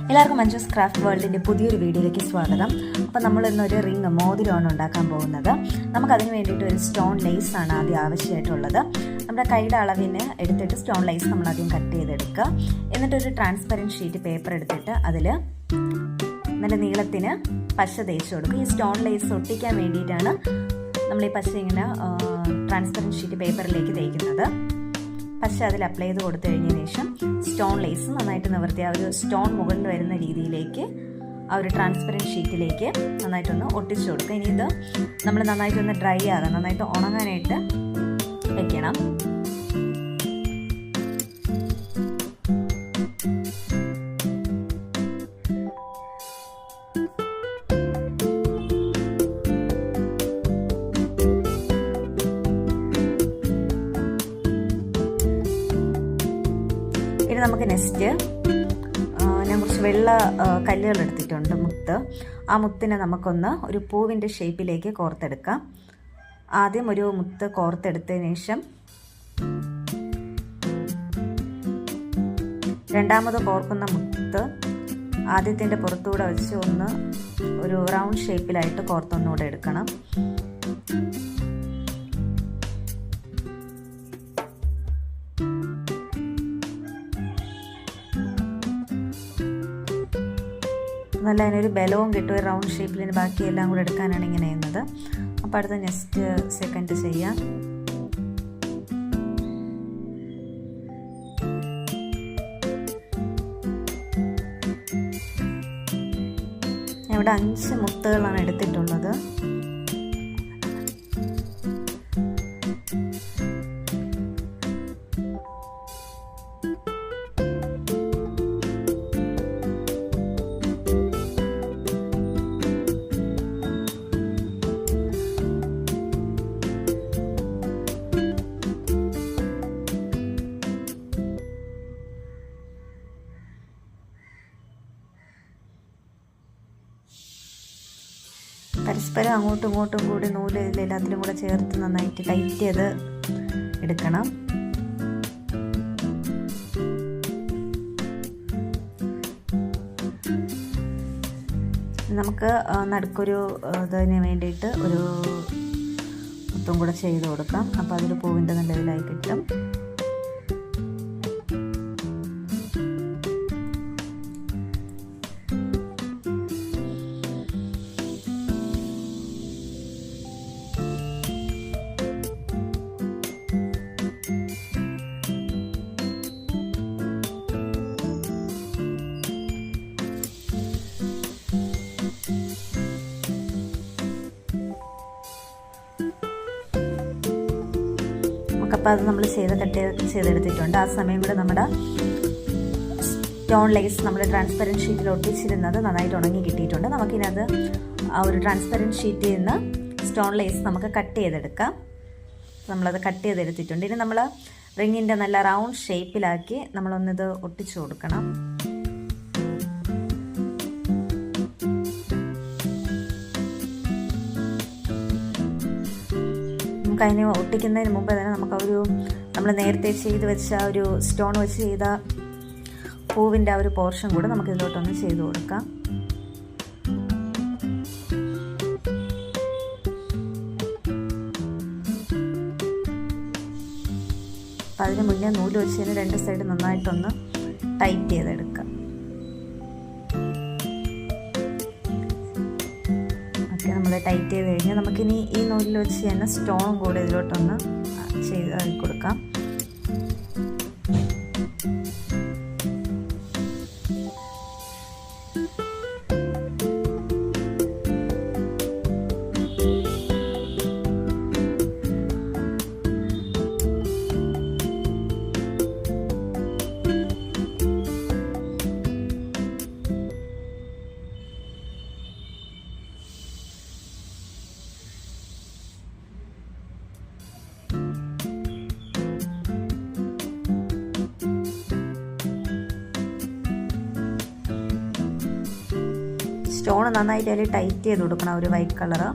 എല്ലാവർക്കും മഞ്ജൂസ് ക്രാഫ്റ്റ് വേൾഡിൻ്റെ പുതിയൊരു വീഡിയോയിലേക്ക് സ്വാഗതം. അപ്പോൾ നമ്മൾ ഇന്നൊരു റിങ് മോതിരമാണ് ഉണ്ടാക്കാൻ പോകുന്നത്. നമുക്കതിന് വേണ്ടിയിട്ട് ഒരു സ്റ്റോൺ ലേസ് ആണ് ആദ്യം ആവശ്യമായിട്ടുള്ളത്. നമ്മുടെ കൈയുടെ അളവിന് എടുത്തിട്ട് സ്റ്റോൺ ലേസ് നമ്മൾ ആദ്യം കട്ട് ചെയ്തെടുക്കുക. എന്നിട്ടൊരു ട്രാൻസ്പെറൻറ്റ് ഷീറ്റ് പേപ്പർ എടുത്തിട്ട് അതിൽ നല്ല നീളത്തിന് പശ തേച്ച് കൊടുക്കുക. ഈ സ്റ്റോൺ ലേസ് ഒട്ടിക്കാൻ വേണ്ടിയിട്ടാണ് നമ്മൾ ഈ പശ ഇങ്ങനെ ട്രാൻസ്പെറൻറ്റ് ഷീറ്റ് പേപ്പറിലേക്ക് തേക്കുന്നത്. പശ അതിൽ അപ്ലൈ ചെയ്ത് കൊടുത്തു കഴിഞ്ഞതിന് ശേഷം സ്റ്റോൺ ലേസ് നന്നായിട്ട് നിവർത്തി ആ ഒരു സ്റ്റോൺ മുകളിൽ വരുന്ന രീതിയിലേക്ക് ആ ഒരു ട്രാൻസ്പെറൻറ്റ് ഷീറ്റിലേക്ക് നന്നായിട്ടൊന്ന് ഒട്ടിച്ചു കൊടുക്കുക. ഇനി ഇത് നമ്മൾ നന്നായിട്ടൊന്ന് ഡ്രൈ ആകാം, നന്നായിട്ട് ഉണങ്ങാനായിട്ട് വെക്കണം. ഇനി നമുക്ക് നെക്സ്റ്റ് ഞാൻ കുറച്ച് വെള്ള കല്ലുകൾ എടുത്തിട്ടുണ്ട്, മുത്ത്. ആ മുത്തിനെ നമുക്കൊന്ന് ഒരു പൂവിൻ്റെ ഷേപ്പിലേക്ക് കോർത്തെടുക്കാം. ആദ്യം ഒരു മുത്ത് കോർത്തെടുത്തതിന് ശേഷം രണ്ടാമത് കോർക്കുന്ന മുത്ത് ആദ്യത്തിൻ്റെ പുറത്തൂടെ വെച്ച് ഒന്ന് ഒരു റൗണ്ട് ഷേപ്പിലായിട്ട് കോർത്തൊന്നുകൂടെ എടുക്കണം. നല്ല അതിനൊരു ബലവും കിട്ടും. ഒരു റൗണ്ട് ഷേപ്പിൽ ബാക്കിയെല്ലാം കൂടെ എടുക്കാനാണ് ഇങ്ങനെ ചെയ്യുന്നത്. അപ്പോൾ അടുത്ത നെക്സ്റ്റ് സെക്കൻഡ് ചെയ്യാം. ഇവിടെ 5 മുത്തുകളാണ് എടുത്തിട്ടുള്ളത്. പരസ്പരം അങ്ങോട്ടും ഇങ്ങോട്ടും കൂടി നൂല് എല്ലാത്തിലും കൂടെ ചേർത്ത് നന്നായിട്ട് ടൈറ്റ് ചെയ്ത് എടുക്കണം. നമുക്ക് നടുക്കൊരു ഇതിന് വേണ്ടിയിട്ട് ഒരു മുത്തും കൂടെ ചെയ്ത് കൊടുക്കാം. അപ്പോൾ അതൊരു പൂവിൻ്റെ നല്ല ഇതിലായി കിട്ടും. അപ്പോൾ അത് നമ്മൾ കട്ട് ചെയ്തെടുത്തിട്ടുണ്ട്. ആ സമയം കൂടെ നമ്മുടെ സ്റ്റോൺ ലേസ് നമ്മൾ ട്രാൻസ്പെറൻറ്റ് ഷീറ്റിൽ ഒട്ടിച്ചിരുന്നത് നന്നായിട്ട് ഉണങ്ങി കിട്ടിയിട്ടുണ്ട്. നമുക്കിനത് ആ ഒരു ട്രാൻസ്പെറൻറ്റ് ഷീറ്റിൽ നിന്ന് സ്റ്റോൺ ലേസ് നമുക്ക് കട്ട് ചെയ്തെടുക്കാം. നമ്മളത് കട്ട് ചെയ്തെടുത്തിട്ടുണ്ട്. ഇനി നമ്മൾ റിങ്ങിൻ്റെ നല്ല റൗണ്ട് ഷേപ്പിലാക്കി നമ്മളൊന്നിത് ഒട്ടിച്ചു കൊടുക്കണം. അതിനെ ഒട്ടിക്കുന്നതിന് മുമ്പ് തന്നെ നമുക്ക് നമ്മൾ നേരത്തെ ചെയ്ത് വെച്ച ഒരു സ്റ്റോൺ വെച്ച് ചെയ്ത പൂവിൻ്റെ ആ ഒരു പോർഷൻ കൂടെ നമുക്ക് ഇതിലോട്ടൊന്ന് ചെയ്ത് കൊടുക്കാം. അപ്പം അതിന് മുന്നേ നൂല് വെച്ചതിന് 2 സൈഡ് നന്നായിട്ടൊന്ന് ടൈറ്റ് ചെയ്തെടുക്കാം. നമ്മൾ ടൈറ്റ് ചെയ്ത് കഴിഞ്ഞാൽ നമുക്കിനി ഈ നൂലിൽ വെച്ച് തന്നെ സ്റ്റോൺ കൂടെ ഇതിലോട്ടൊന്ന് ചെയ്ത് കൊടുക്കാം. സ്റ്റോൺ നന്നായിട്ട് അതിൽ ടൈറ്റ് ചെയ്ത് കൊടുക്കണം. ഒരു വൈറ്റ് കളറ്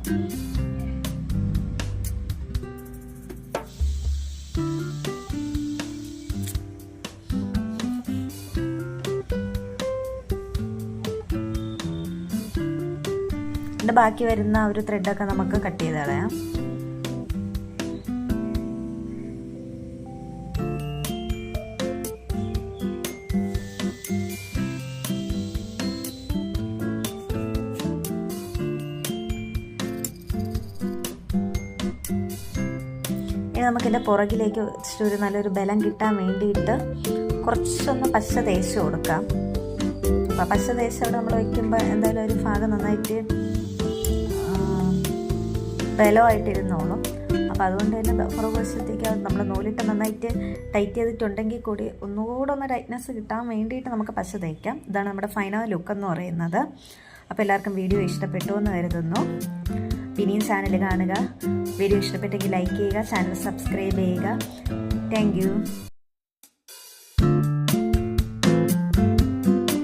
എന്നിട്ട് ബാക്കി വരുന്ന ഒരു ത്രെഡൊക്കെ നമുക്ക് കട്ട് ചെയ്ത് കളയാം. നമുക്കിതിൻ്റെ പുറകിലേക്ക് ഒരു നല്ലൊരു ബലം കിട്ടാൻ വേണ്ടിയിട്ട് കുറച്ചൊന്ന് പശ തേച്ച് കൊടുക്കാം. അപ്പോൾ പശ തേച്ച് അവിടെ നമ്മൾ വയ്ക്കുമ്പോൾ എന്തായാലും ഒരു ഭാഗം നന്നായിട്ട് ബലമായിട്ടിരുന്നോളും. അപ്പോൾ അതുകൊണ്ട് തന്നെ പുറകുവശത്തേക്ക് നമ്മൾ നൂലിട്ട് നന്നായിട്ട് ടൈറ്റ് ചെയ്തിട്ടുണ്ടെങ്കിൽ കൂടി ഒന്നുകൂടെ ഒന്ന് ടൈറ്റ്നെസ് കിട്ടാൻ വേണ്ടിയിട്ട് നമുക്ക് പശ തേക്കാം. ഇതാണ് നമ്മുടെ ഫൈനൽ ലുക്ക് എന്ന് പറയുന്നത്. അപ്പോൾ എല്ലാവർക്കും വീഡിയോ ഇഷ്ടപ്പെട്ടു എന്ന് കരുതുന്നു. പിന്നെയും ചാനൽ കാണുക. വീഡിയോ ഇഷ്ടപ്പെട്ടെങ്കിൽ ലൈക്ക് ചെയ്യുക, ചാനൽ സബ്സ്ക്രൈബ് ചെയ്യുക. Thank you.